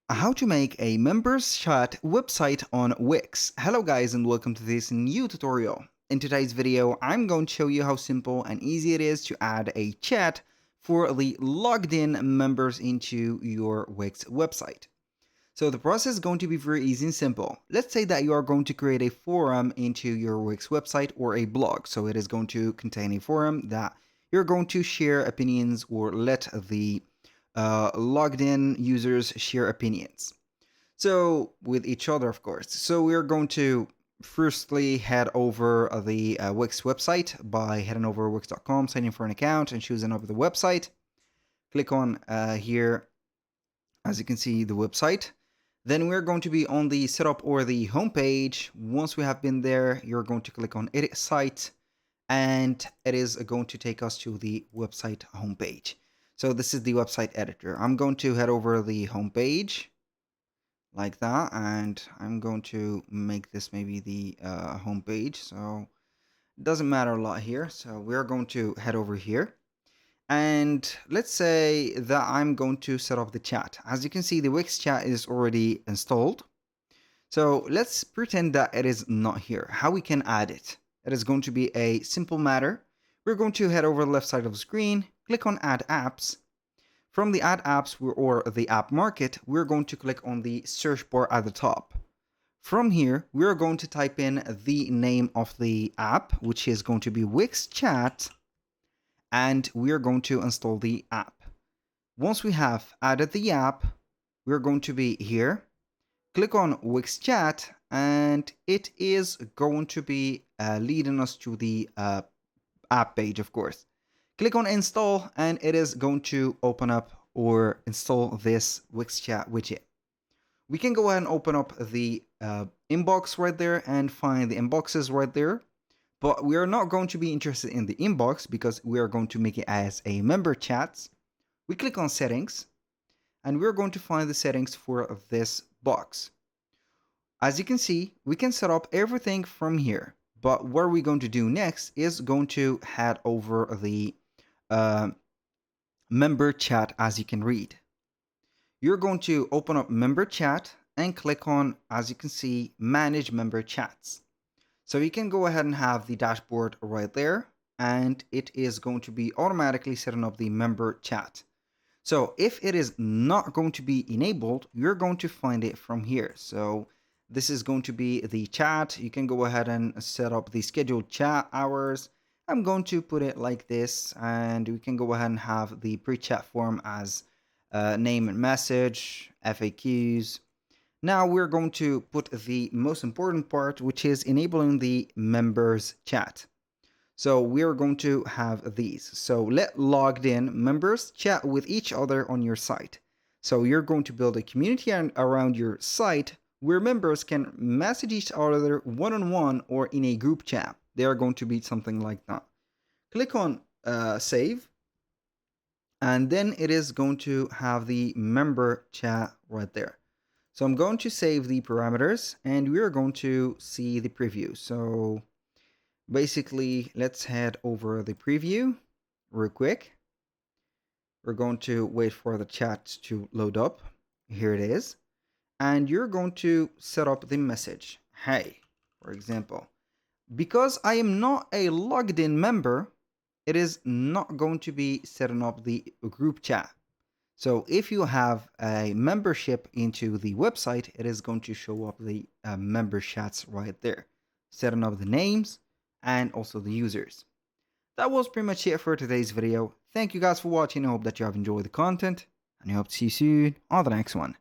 How to make a members chat website on Wix. Hello guys and welcome to this new tutorial. In today's video, I'm going to show you how simple and easy it is to add a chat for the logged in members into your Wix website. So the process is going to be very easy and simple. Let's say that you are going to create a forum into your Wix website or a blog. So it is going to contain a forum that you're going to share opinions or let the logged in users share opinions. So with each other, of course. So we're going to firstly head over the Wix website by heading over wix.com, signing for an account and choosing over the website. Click on here, as you can see, the website. Then we're going to be on the setup or the home page. Once we have been there, you're going to click on edit site and it is going to take us to the website homepage. So this is the website editor. I'm going to head over the home page like that, and I'm going to make this maybe the home page. So it doesn't matter a lot here. So we're going to head over here. And let's say that I'm going to set up the chat. As you can see, the Wix chat is already installed. So let's pretend that it is not here. How we can add it? It is going to be a simple matter. We're going to head over the left side of the screen, click on Add Apps. From the Add Apps or the App Market, we're going to click on the search bar at the top. From here, we're going to type in the name of the app, which is going to be Wix Chat, and we're going to install the app. Once we have added the app, we're going to be here. Click on Wix Chat, and it is going to be leading us to the app page, of course. Click on install and it is going to open up or install this Wix Chat widget. We can go ahead and open up the inbox right there and find the inboxes right there. But we are not going to be interested in the inbox because we are going to make it as a member chats. We click on settings and we're going to find the settings for this box. As you can see, we can set up everything from here. But what we're going to do next is going to head over the member chat. As you can read, you're going to open up member chat and click on, as you can see, manage member chats. So you can go ahead and have the dashboard right there, and it is going to be automatically setting up the member chat. So if it is not going to be enabled, you're going to find it from here. So this is going to be the chat. You can go ahead and set up the scheduled chat hours. I'm going to put it like this, and we can go ahead and have the pre-chat form as name and message, FAQs. Now we're going to put the most important part, which is enabling the members chat. So we're going to have these. So let logged in members chat with each other on your site. So you're going to build a community around your site where members can message each other one-on-one or in a group chat. They are going to be something like that. Click on save, and then it is going to have the member chat right there. So I'm going to save the parameters and we are going to see the preview. So basically, let's head over the preview real quick. We're going to wait for the chat to load up. Here it is. And you're going to set up the message. Hey, for example. Because I am not a logged in member, it is not going to be setting up the group chat. So if you have a membership into the website, it is going to show up the member chats right there, setting up the names and also the users. That was pretty much it for today's video. Thank you guys for watching. I hope that you have enjoyed the content, and I hope to see you soon on the next one.